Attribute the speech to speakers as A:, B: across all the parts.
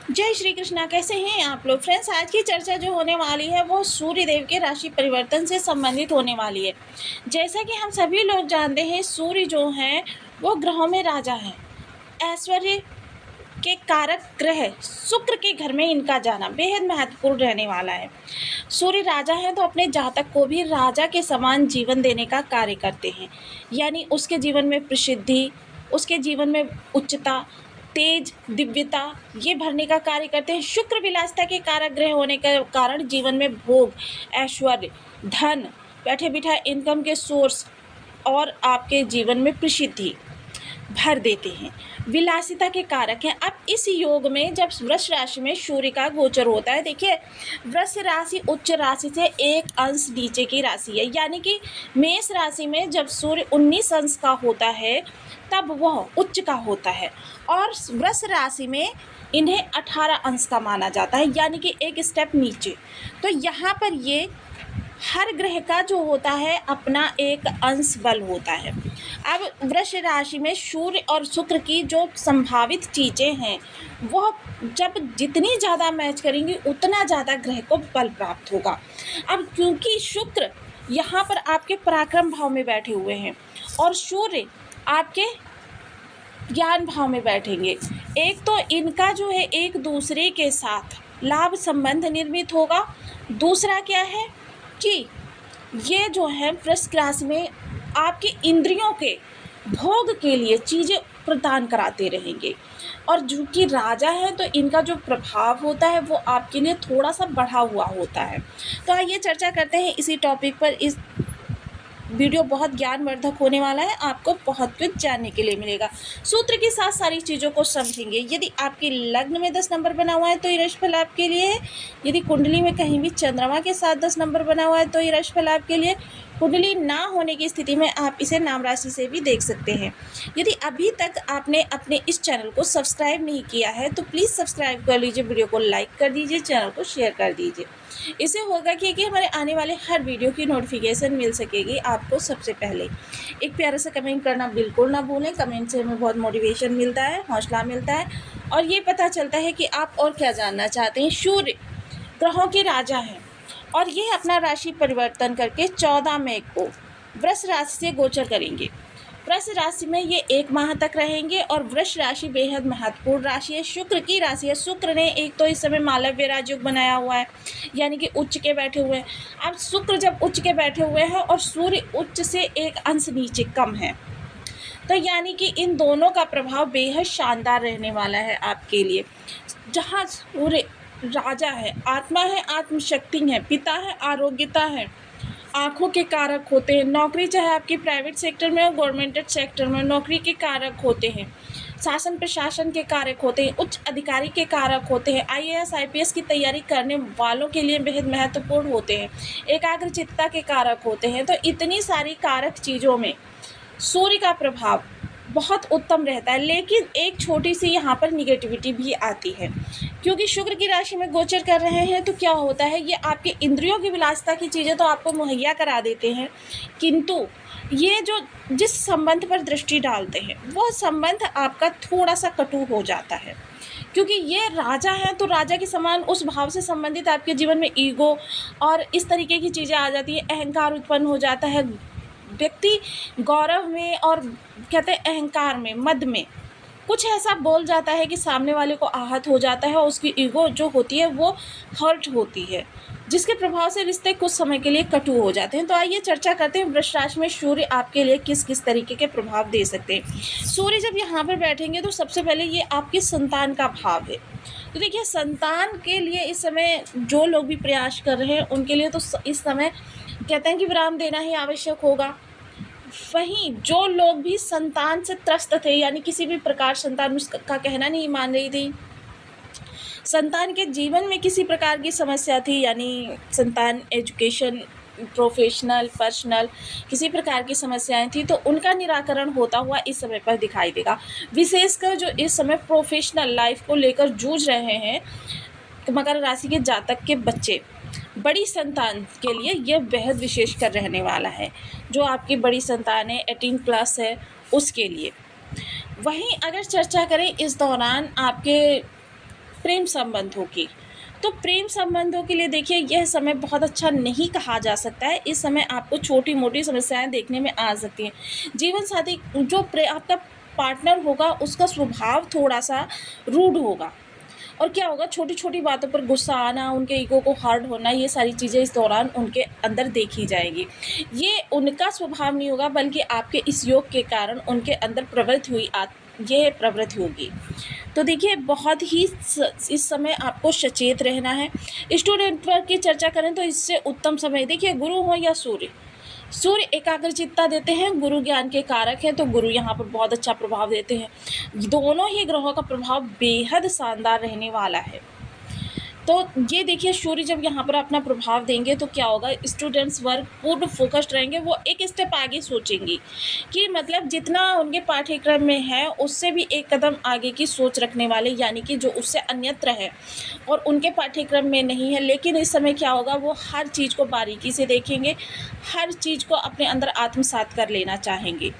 A: जय श्री कृष्णा। कैसे हैं आप लोग फ्रेंड्स? आज की चर्चा जो होने वाली है वो सूर्य देव के राशि परिवर्तन से संबंधित होने वाली है। जैसा कि हम सभी लोग जानते हैं, सूर्य जो हैं वो ग्रहों में राजा हैं। ऐश्वर्य के कारक ग्रह शुक्र के घर में इनका जाना बेहद महत्वपूर्ण रहने वाला है। सूर्य राजा है तो अपने जातक को भी राजा के समान जीवन देने का कार्य करते हैं, यानी उसके जीवन में प्रसिद्धि, उसके जीवन में उच्चता, तेज, दिव्यता ये भरने का कार्य करते हैं। शुक्र विलासिता के कारक ग्रह होने के कारण जीवन में भोग, ऐश्वर्य, धन, बैठे बिठाए इनकम के सोर्स और आपके जीवन में प्रसिद्धि भर देते हैं। विलासिता के कारक हैं। अब इस योग में जब वृष राशि में सूर्य का गोचर होता है, देखिए वृष राशि उच्च राशि से एक अंश नीचे की राशि है, यानी कि मेष राशि में जब सूर्य 19 अंश का होता है तब वह उच्च का होता है, और वृष राशि में इन्हें 18 अंश का माना जाता है, यानी कि एक स्टेप नीचे। तो यहाँ पर ये हर ग्रह का जो होता है अपना एक अंश बल होता है। अब वृष राशि में सूर्य और शुक्र की जो संभावित चीज़ें हैं वह जब जितनी ज़्यादा मैच करेंगी उतना ज़्यादा ग्रह को बल प्राप्त होगा। अब क्योंकि शुक्र यहाँ पर आपके पराक्रम भाव में बैठे हुए हैं और सूर्य आपके ज्ञान भाव में बैठेंगे, एक तो इनका जो है एक दूसरे के साथ लाभ संबंध निर्मित होगा। दूसरा क्या है कि ये जो है वृष राशि में आपके इंद्रियों के भोग के लिए चीज़ें प्रदान कराते रहेंगे, और जो कि राजा है तो इनका जो प्रभाव होता है वो आपके लिए थोड़ा सा बढ़ा हुआ होता है। तो आइए चर्चा करते हैं इसी टॉपिक पर। इस वीडियो बहुत ज्ञानवर्धक होने वाला है, आपको बहुत कुछ जानने के लिए मिलेगा। सूत्र के साथ सारी चीज़ों को समझेंगे। यदि आपके लग्न में 10 नंबर बना हुआ है तो ये राशिफल आपके लिए है। यदि कुंडली में कहीं भी चंद्रमा के साथ 10 नंबर बना हुआ है तो ये राशिफल आपके लिए। कुंडली ना होने की स्थिति में आप इसे नाम राशि से भी देख सकते हैं। यदि अभी तक आपने अपने इस चैनल को सब्सक्राइब नहीं किया है तो प्लीज़ सब्सक्राइब कर लीजिए, वीडियो को लाइक कर दीजिए, चैनल को शेयर कर दीजिए। इससे होगा कि हमारे आने वाले हर वीडियो की नोटिफिकेशन मिल सकेगी आपको सबसे पहले। एक प्यारा सा कमेंट करना बिल्कुल ना भूलें, कमेंट से हमें बहुत मोटिवेशन मिलता है, हौसला मिलता है, और ये पता चलता है कि आप और क्या जानना चाहते हैं। सूर्य ग्रहों के राजा हैं और ये अपना राशि परिवर्तन करके 14 मई को वृष राशि से गोचर करेंगे। वृष राशि में ये 1 माह तक रहेंगे और वृष राशि बेहद महत्वपूर्ण राशि है, शुक्र की राशि है। शुक्र ने एक तो इस समय मालव्य राजयोग बनाया हुआ है, यानी कि उच्च के बैठे हुए हैं। अब शुक्र जब उच्च के बैठे हुए हैं और सूर्य उच्च से एक अंश नीचे कम है, तो यानी कि इन दोनों का प्रभाव बेहद शानदार रहने वाला है आपके लिए। जहाँ सूर्य राजा है, आत्मा है, आत्मशक्ति है, पिता है, आरोग्यता है, आँखों के कारक होते हैं। नौकरी चाहे आपकी प्राइवेट सेक्टर में हो, गवर्नमेंट सेक्टर में, नौकरी के कारक होते हैं। शासन प्रशासन के कारक होते हैं, उच्च अधिकारी के कारक होते हैं। आईएएस आईपीएस की तैयारी करने वालों के लिए बेहद महत्वपूर्ण होते हैं। एकाग्रचित्ता के कारक होते हैं। तो इतनी सारी कारक चीज़ों में सूर्य का प्रभाव बहुत उत्तम रहता है, लेकिन एक छोटी सी यहाँ पर निगेटिविटी भी आती है, क्योंकि शुक्र की राशि में गोचर कर रहे हैं। तो क्या होता है, ये आपके इंद्रियों की विलासिता की चीज़ें तो आपको मुहैया करा देते हैं, किंतु ये जो जिस संबंध पर दृष्टि डालते हैं वह संबंध आपका थोड़ा सा कटु हो जाता है, क्योंकि ये राजा हैं तो राजा के समान उस भाव से संबंधित आपके जीवन में ईगो और इस तरीके की चीज़ें आ जाती है। अहंकार उत्पन्न हो जाता है, व्यक्ति गौरव में और कहते हैं अहंकार में, मद में कुछ ऐसा बोल जाता है कि सामने वाले को आहत हो जाता है और उसकी ईगो जो होती है वो हर्ट होती है, जिसके प्रभाव से रिश्ते कुछ समय के लिए कटु हो जाते हैं। तो आइए चर्चा करते हैं वृष राशि में सूर्य आपके लिए किस किस तरीके के प्रभाव दे सकते हैं। सूर्य जब यहाँ पर बैठेंगे तो सबसे पहले ये आपकी संतान का भाव है। तो देखिए, संतान के लिए इस समय जो लोग भी प्रयास कर रहे हैं उनके लिए तो इस समय कहते हैं कि विराम देना ही आवश्यक होगा। वहीं जो लोग भी संतान से त्रस्त थे, यानी किसी भी प्रकार संतान उसका कहना नहीं मान रही थी, संतान के जीवन में किसी प्रकार की समस्या थी, यानी संतान एजुकेशन, प्रोफेशनल, पर्सनल किसी प्रकार की समस्याएं थी, तो उनका निराकरण होता हुआ इस समय पर दिखाई देगा। विशेषकर जो इस समय प्रोफेशनल लाइफ को लेकर जूझ रहे हैं मकर राशि के जातक के बच्चे, बड़ी संतान के लिए यह बेहद विशेषकर रहने वाला है। जो आपकी बड़ी संतान है, 18+ है, उसके लिए। वहीं अगर चर्चा करें इस दौरान आपके प्रेम संबंधों की। तो प्रेम संबंधों के लिए देखिए यह समय बहुत अच्छा नहीं कहा जा सकता है। इस समय आपको छोटी-मोटी समस्याएँ देखने में आ सकती हैं। जीवन साथी जो आपका पार्टनर होगा उसका स्वभाव थोड़ा-सा रूड होगा। और क्या होगा, छोटी-छोटी बातों पर गुस्सा आना, उनके ईगो को हर्ट होना, ये सारी चीज़ें इस दौरान उनके अंदर देखी जाएँगी। ये उनका स्वभाव नहीं होगा बल्कि आपके इस योग के कारण उनके अंदर प्रवृत्ति हुई ये प्रवृत्ति होगी। तो देखिए बहुत ही इस समय आपको सचेत रहना है। स्टूडेंट वर्क की चर्चा करें तो इससे उत्तम समय देखिए गुरु हो या सूर्य। सूर्य एकाग्रचित्ता देते हैं, गुरु ज्ञान के कारक हैं, तो गुरु यहाँ पर बहुत अच्छा प्रभाव देते हैं। दोनों ही ग्रहों का प्रभाव बेहद शानदार रहने वाला है। तो ये देखिए सूर्य जब यहाँ पर अपना प्रभाव देंगे तो क्या होगा, स्टूडेंट्स वर्क पूर्ण फोकस्ड रहेंगे, वो एक स्टेप आगे सोचेंगी कि मतलब जितना उनके पाठ्यक्रम में है उससे भी एक कदम आगे की सोच रखने वाले, यानी कि जो उससे अन्यत्र है और उनके पाठ्यक्रम में नहीं है। लेकिन इस समय क्या होगा, वो हर चीज़ को बारीकी से देखेंगे, हर चीज़ को अपने अंदर आत्मसात कर लेना चाहेंगे।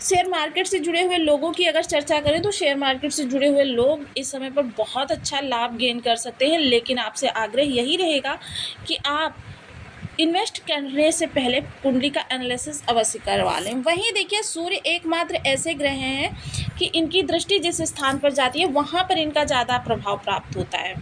A: शेयर मार्केट से जुड़े हुए लोगों की अगर चर्चा करें तो शेयर मार्केट से जुड़े हुए लोग इस समय पर बहुत अच्छा लाभ गेन कर सकते हैं, लेकिन आपसे आग्रह यही रहेगा कि आप इन्वेस्ट करने से पहले कुंडली का एनालिसिस अवश्य करवा लें। वहीं देखिए सूर्य एकमात्र ऐसे ग्रह हैं कि इनकी दृष्टि जिस स्थान पर जाती है वहाँ पर इनका ज़्यादा प्रभाव प्राप्त होता है।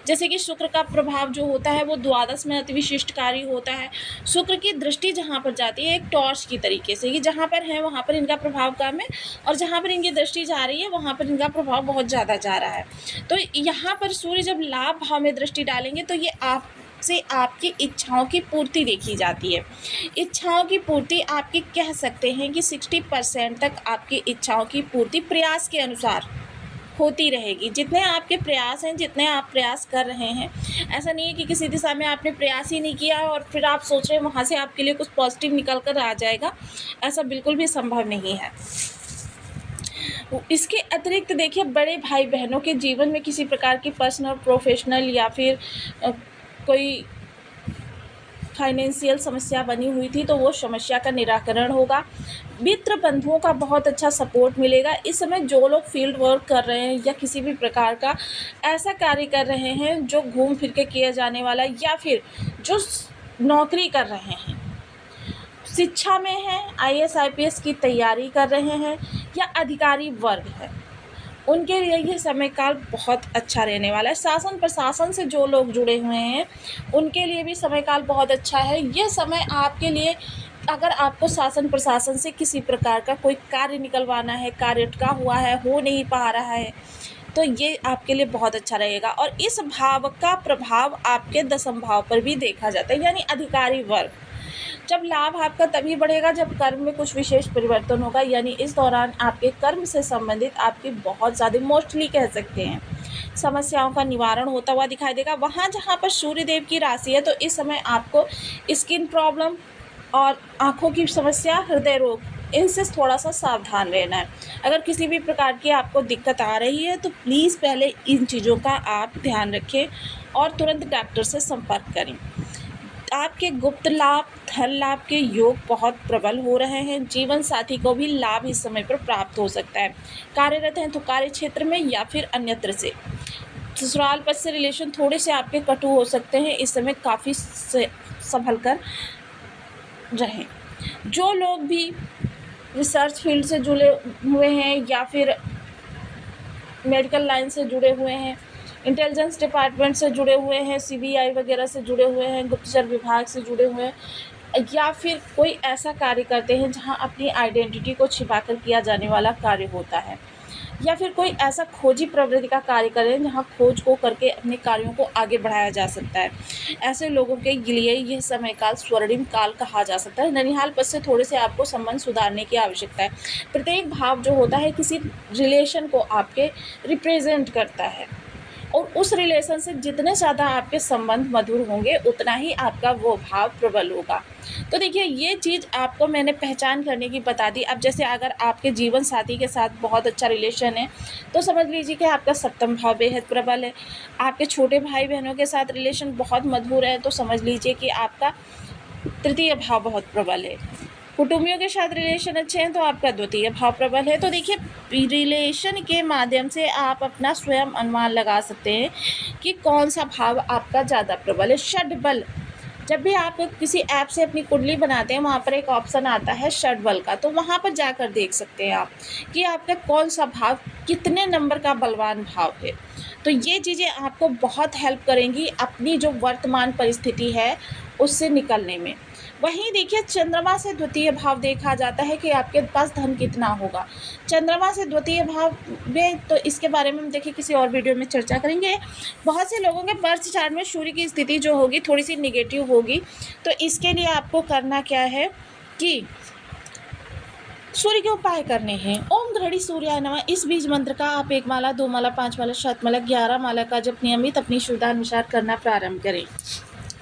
A: जैसे कि शुक्र का प्रभाव जो होता है वो द्वादश में अति विशिष्टकारी होता है। शुक्र की दृष्टि जहाँ पर जाती है एक टॉर्च की तरीके से, कि जहाँ पर है वहाँ पर इनका प्रभाव कम है और जहाँ पर इनकी दृष्टि जा रही है वहाँ पर इनका प्रभाव बहुत ज़्यादा जा रहा है। तो यहाँ पर सूर्य जब लाभ भाव में दृष्टि डालेंगे तो ये आप से आपकी इच्छाओं की पूर्ति देखी जाती है। इच्छाओं की पूर्ति आपकी कह सकते हैं कि 60% तक आपकी इच्छाओं की पूर्ति प्रयास के अनुसार होती रहेगी। जितने आपके प्रयास हैं, जितने आप प्रयास कर रहे हैं, ऐसा नहीं है कि किसी दिशा में आपने प्रयास ही नहीं किया और फिर आप सोच रहे हैं वहाँ से आपके लिए कुछ पॉजिटिव निकल कर आ जाएगा, ऐसा बिल्कुल भी संभव नहीं है। इसके अतिरिक्त देखिए बड़े भाई बहनों के जीवन में किसी प्रकार की पर्सनल, प्रोफेशनल या फिर कोई फाइनेंशियल समस्या बनी हुई थी तो वो समस्या का निराकरण होगा। मित्र बंधुओं का बहुत अच्छा सपोर्ट मिलेगा। इस समय जो लोग फील्ड वर्क कर रहे हैं या किसी भी प्रकार का ऐसा कार्य कर रहे हैं जो घूम फिर के किया जाने वाला, या फिर जो नौकरी कर रहे हैं, शिक्षा में हैं, IAS IPS की तैयारी कर रहे हैं या अधिकारी वर्ग है, उनके लिए ये समय काल बहुत अच्छा रहने वाला है। शासन प्रशासन से जो लोग जुड़े हुए हैं उनके लिए भी समय काल बहुत अच्छा है। ये समय आपके लिए, अगर आपको शासन प्रशासन से किसी प्रकार का कोई कार्य निकलवाना है, कार्य अटका हुआ है, हो नहीं पा रहा है, तो ये आपके लिए बहुत अच्छा रहेगा। और इस भाव का प्रभाव आपके दशम भाव पर भी देखा जाता है, यानी अधिकारी वर्ग। जब लाभ आपका तभी बढ़ेगा जब कर्म में कुछ विशेष परिवर्तन होगा, यानी इस दौरान आपके कर्म से संबंधित आपकी बहुत ज़्यादा, मोस्टली कह सकते हैं, समस्याओं का निवारण होता हुआ दिखाई देगा। वहाँ जहाँ पर सूर्य देव की राशि है तो इस समय आपको स्किन प्रॉब्लम और आँखों की समस्या, हृदय रोग, इनसे थोड़ा सा सावधान रहना है। अगर किसी भी प्रकार की आपको दिक्कत आ रही है तो प्लीज़ पहले इन चीज़ों का आप ध्यान रखें और तुरंत डॉक्टर से संपर्क करें। आपके गुप्त लाभ, धन लाभ के योग बहुत प्रबल हो रहे हैं। जीवन साथी को भी लाभ इस समय पर प्राप्त हो सकता है। कार्यरत हैं तो कार्य क्षेत्र में या फिर अन्यत्र से। ससुराल पक्ष से रिलेशन थोड़े से आपके कटु हो सकते हैं, इस समय काफ़ी संभल कर रहें। जो लोग भी रिसर्च फील्ड से जुड़े हुए हैं या फिर मेडिकल लाइन से जुड़े हुए हैं, इंटेलिजेंस डिपार्टमेंट से जुड़े हुए हैं, CBI वगैरह से जुड़े हुए हैं, गुप्तचर विभाग से जुड़े हुए हैं, या फिर कोई ऐसा कार्य करते हैं जहां अपनी आइडेंटिटी को छिपाकर किया जाने वाला कार्य होता है, या फिर कोई ऐसा खोजी प्रवृत्ति का कार्य करें जहां खोज को करके अपने कार्यों को आगे बढ़ाया जा सकता है, ऐसे लोगों के लिए यह समय काल स्वर्णिम काल कहा जा सकता है। ननिहाल पद से थोड़े से आपको संबंध सुधारने की आवश्यकता है। प्रत्येक भाव जो होता है किसी रिलेशन को आपके रिप्रेजेंट करता है और उस रिलेशन से जितने ज़्यादा आपके संबंध मधुर होंगे उतना ही आपका वो भाव प्रबल होगा। तो देखिए ये चीज़ आपको मैंने पहचान करने की बता दी। अब जैसे अगर आपके जीवन साथी के साथ बहुत अच्छा रिलेशन है तो समझ लीजिए कि आपका सप्तम भाव बेहद प्रबल है। आपके छोटे भाई बहनों के साथ रिलेशन बहुत मधुर है तो समझ लीजिए कि आपका तृतीय भाव बहुत प्रबल है। कुटुंबियों के साथ रिलेशन अच्छे हैं तो आपका द्वितीय भाव प्रबल है। तो देखिए, रिलेशन के माध्यम से आप अपना स्वयं अनुमान लगा सकते हैं कि कौन सा भाव आपका ज़्यादा प्रबल है। षड्बल, जब भी आप किसी ऐप से अपनी कुंडली बनाते हैं, वहाँ पर एक ऑप्शन आता है षड्बल का, तो वहाँ पर जाकर देख सकते हैं आप कि आपका कौन सा भाव कितने नंबर का बलवान भाव है। तो ये चीज़ें आपको बहुत हेल्प करेंगी अपनी जो वर्तमान परिस्थिति है उससे निकलने में। वहीं देखिए, चंद्रमा से द्वितीय भाव देखा जाता है कि आपके पास धन कितना होगा। चंद्रमा से द्वितीय भाव में, तो इसके बारे में हम देखिए किसी और वीडियो में चर्चा करेंगे। बहुत से लोगों के बर्थ चार्ट में सूर्य की स्थिति जो होगी थोड़ी सी निगेटिव होगी, तो इसके लिए आपको करना क्या है कि सूर्य के उपाय करने हैं। ओम गृहणी सूर्याय नमः, इस बीज मंत्र का आप 1 माला, 2 माला, 5 माला, 7 माला, 11 माला का जब नियमित अपनी सुविधानुसार करना प्रारंभ करें।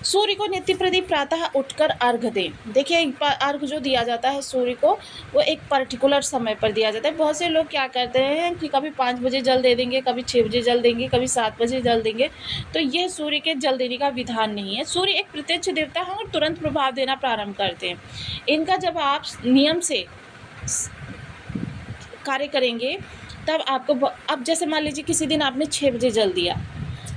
A: सूर्य को नित्य प्रति प्रातः उठकर अर्घ्य दें। देखिए, अर्घ्य जो दिया जाता है सूर्य को, वो एक पर्टिकुलर समय पर दिया जाता है। बहुत से लोग क्या करते हैं कि कभी 5 बजे जल दे देंगे, कभी 6 बजे जल देंगे, कभी 7 बजे जल देंगे। तो यह सूर्य के जल देने का विधान नहीं है। सूर्य एक प्रत्यक्ष देवता है और तुरंत प्रभाव देना प्रारंभ करते हैं। इनका जब आप नियम से कार्य करेंगे तब आपको, अब जैसे मान लीजिए किसी दिन आपने 6 बजे जल दिया,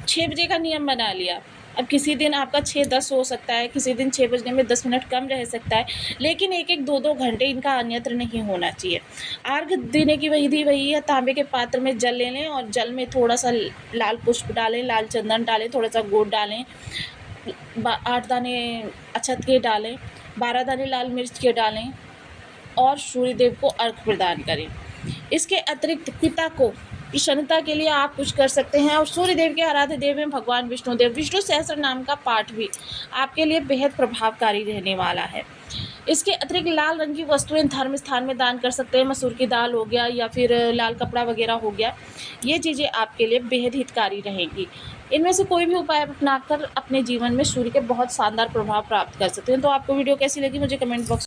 A: 6 बजे का नियम बना लिया। अब किसी दिन आपका 6-10 हो सकता है, किसी दिन 6 बजने में 10 मिनट कम रह सकता है, लेकिन 1-1, 2-2 घंटे इनका अन्यत्र नहीं होना चाहिए। अर्घ्य देने की विधि वही है, तांबे के पात्र में जल ले लें और जल में थोड़ा सा लाल पुष्प डालें, लाल चंदन डालें, थोड़ा सा गुड़ डालें, 8 दाने अक्षत के डालें, 12 दाने लाल मिर्च के डालें और सूर्यदेव को अर्घ्य प्रदान करें। इसके अतिरिक्त पिता को प्रसन्नता के लिए आप कुछ कर सकते हैं। और सूर्यदेव के आराध्य देव हैं भगवान विष्णुदेव। विष्णु सहस्त्र नाम का पाठ भी आपके लिए बेहद प्रभावकारी रहने वाला है। इसके अतिरिक्त लाल रंग की वस्तुएं धर्म स्थान में दान कर सकते हैं। मसूर की दाल हो गया या फिर लाल कपड़ा वगैरह हो गया, ये चीज़ें आपके लिए बेहद हितकारी रहेंगी। इनमें से कोई भी उपाय अपनाकर अपने जीवन में सूर्य के बहुत शानदार प्रभाव प्राप्त कर सकते हैं। तो आपको वीडियो कैसी लगी मुझे कमेंट बॉक्स